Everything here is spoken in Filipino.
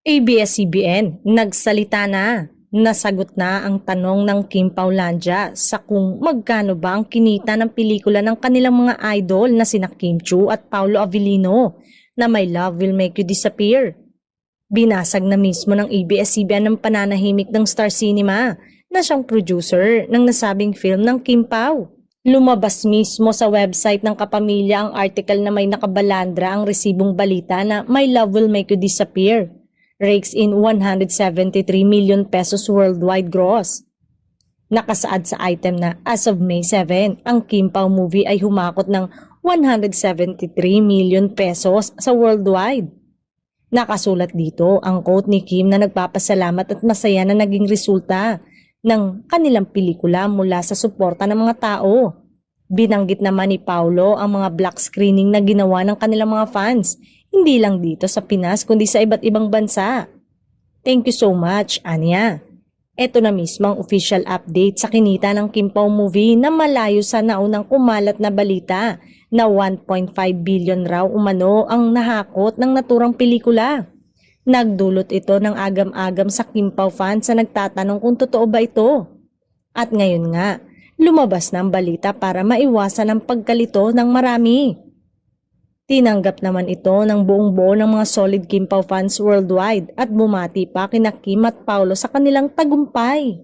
ABS-CBN, nagsalita na. Nasagot na ang tanong ng Kim Paulandia sa kung magkano ba ang kinita ng pelikula ng kanilang mga idol na sina Kim Chiu at Paolo Avellino na My Love Will Make You Disappear. Binasag na mismo ng ABS-CBN ng pananahimik ng Star Cinema na siyang producer ng nasabing film ng Kim Pao. Lumabas mismo sa website ng kapamilya ang article na may nakabalandra ang resibong balita na My Love Will Make You Disappear rakes in 173 million pesos worldwide gross. Nakasaad sa item na as of May 7, ang Kim Pao movie ay humakot ng 173 million pesos sa worldwide. Nakasulat dito ang quote ni Kim na nagpapasalamat at masaya na naging resulta ng kanilang pelikula mula sa suporta ng mga tao. Binanggit naman ni Paolo ang mga black screening na ginawa ng kanilang mga fans, hindi lang dito sa Pinas kundi sa iba't ibang bansa. Thank you so much, Anya. Ito na mismo ang official update sa kinita ng Kim Pao movie na malayo sa naunang kumalat na balita na 1.5 billion raw umano ang nahakot ng naturang pelikula. Nagdulot ito ng agam-agam sa Kim Pao fans na nagtatanong kung totoo ba ito. At ngayon nga, lumabas na ang balita para maiwasan ang pagkalito ng marami. Tinanggap naman ito ng buong-buo ng mga solid Kim Pao fans worldwide at bumati pa kina Kim at Paolo sa kanilang tagumpay.